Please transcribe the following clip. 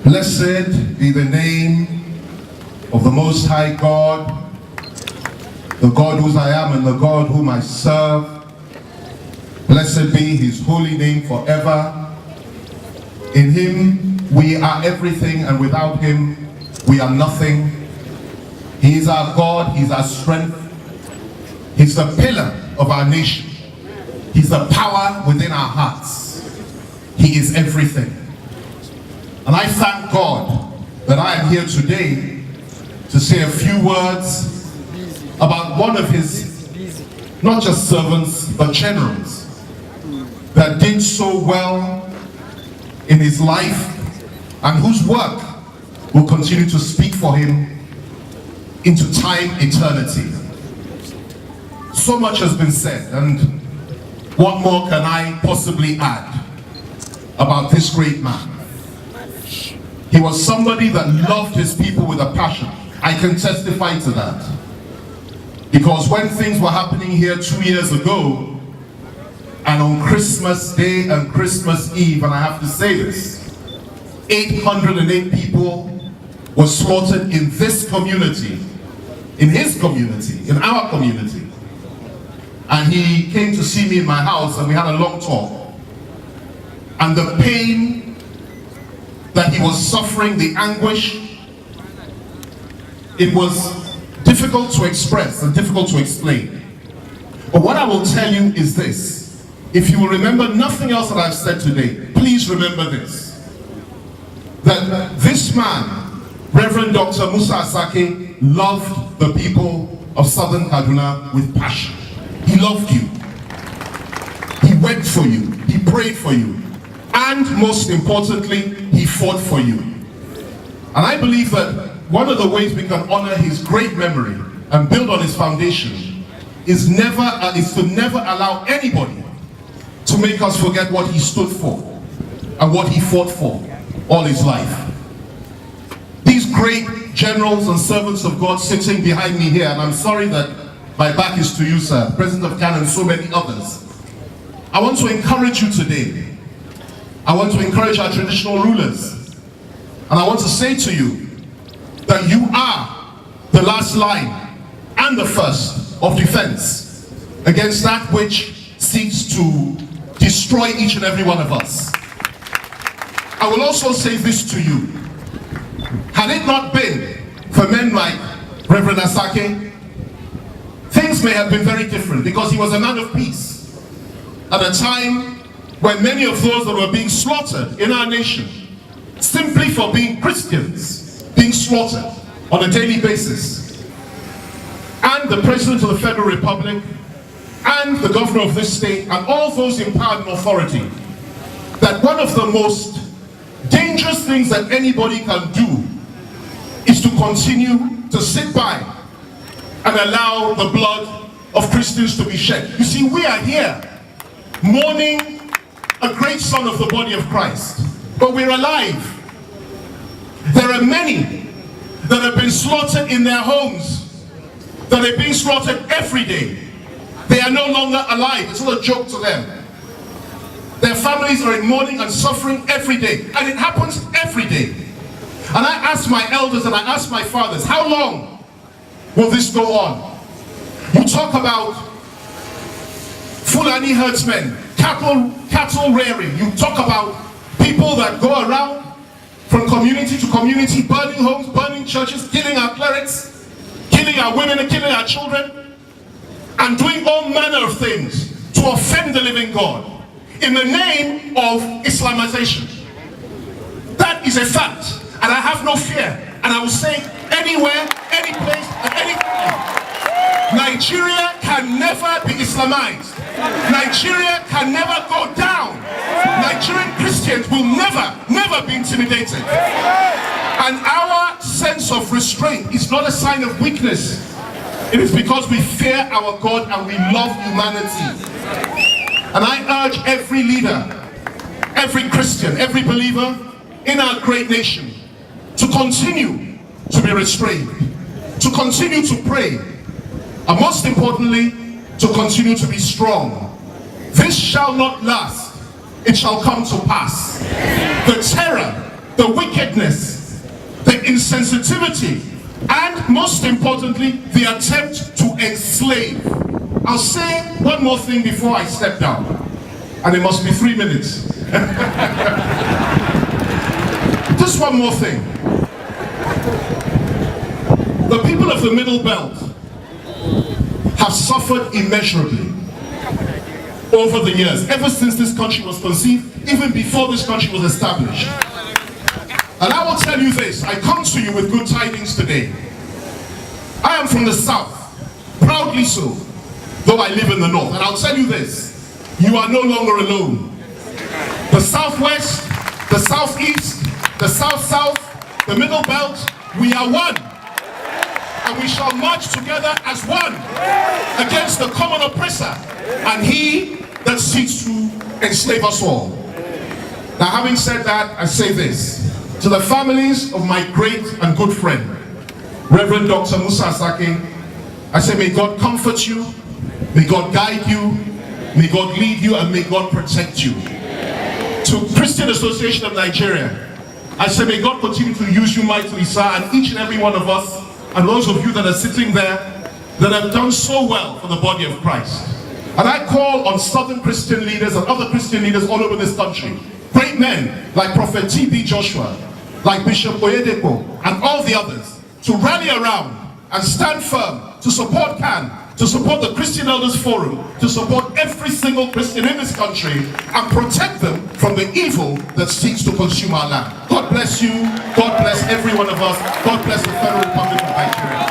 Blessed be the name of the Most High God, the God whose I am and the God whom I serve. Blessed be his holy name forever. In him we are everything, and without him we are nothing. He is our God, he's our strength. He's the pillar of our nation. He's the power within our hearts. He is everything. And I thank God that I am here today to say a few words about one of his, not just servants, but generals, that did so well in his life and whose work will continue to speak for him into time eternity. So much has been said, and what more can I possibly add about this great man? He was somebody that loved his people with a passion. I can testify to that. Because when things were happening here 2 years ago, and on Christmas Day and Christmas Eve, and I have to say this, 808 people were slaughtered in this community, in his community, in our community. And he came to see me in my house and we had a long talk. And the pain that he was suffering, the anguish, it was difficult to express and difficult to explain. But what I will tell you is this: if you will remember nothing else that I've said today, please remember this: that this man, Reverend Dr. Musa Asake, loved the people of Southern Kaduna with passion. He loved you. He wept for you. He prayed for you. And most importantly, he fought for you. And I believe that one of the ways we can honor his great memory and build on his foundation is to never allow anybody to make us forget what he stood for and what he fought for all his life. These great generals and servants of God sitting behind me here, and I'm sorry that my back is to you, sir, President of Canada and so many others. I want to encourage you today. I want to encourage our traditional rulers. And I want to say to you that you are the last line and the first of defense against that which seeks to destroy each and every one of us. I will also say this to you. Had it not been for men like Reverend Asake, things may have been very different, because he was a man of peace at a time when many of those that were being slaughtered in our nation, simply for being Christians, being slaughtered on a daily basis. And the President of the Federal Republic, and the Governor of this state, and all those in power and authority, that one of the most dangerous things that anybody can do is to continue to sit by and allow the blood of Christians to be shed. You see, we are here mourning a great son of the body of Christ, but we're alive. There are many that have been slaughtered in their homes, that are being slaughtered every day. They are no longer alive. It's not a joke to them. Their families are in mourning and suffering every day, and it happens every day. And I ask my elders and I ask my fathers, how long will this go on? You talk about Fulani herdsmen, cattle rearing. You talk about people that go around from community to community, burning homes, burning churches, killing our clerics, killing our women and killing our children, and doing all manner of things to offend the living God in the name of Islamization. That is a fact, and I have no fear, and I will say anywhere, any place, at any time, Nigeria can never be Islamized. Nigeria can never go down. Nigerian Christians will never be intimidated. And our sense of restraint is not a sign of weakness. It is because we fear our God and we love humanity. And I urge every leader, every Christian, every believer in our great nation to continue to be restrained, to continue to pray, and most importantly, to continue to be strong. This shall not last, it shall come to pass. The terror, the wickedness, insensitivity, and most importantly, the attempt to enslave. I'll say one more thing before I step down, and it must be 3 minutes. Just one more thing. The people of the Middle Belt have suffered immeasurably over the years, ever since this country was conceived, even before this country was established. And I will tell you this, I come to you with good tidings today. I am from the South, proudly so, though I live in the North. And I'll tell you this, you are no longer alone. The Southwest, the Southeast, the South-South, the Middle Belt, we are one. And we shall march together as one against the common oppressor and he that seeks to enslave us all. Now, having said that, I say this. To the families of my great and good friend, Reverend Dr. Musa Asake, I say, may God comfort you, may God guide you, may God lead you, and may God protect you. To Christian Association of Nigeria, I say, may God continue to use you mightily, sir, and each and every one of us, and those of you that are sitting there, that have done so well for the body of Christ. And I call on Southern Christian leaders and other Christian leaders all over this country, great men like Prophet T.B. Joshua, like Bishop Oyedepo, and all the others, to rally around and stand firm to support CAN, to support the Christian Elders Forum, to support every single Christian in this country, and protect them from the evil that seeks to consume our land. God bless you, God bless every one of us, God bless the Federal Republic of Nigeria.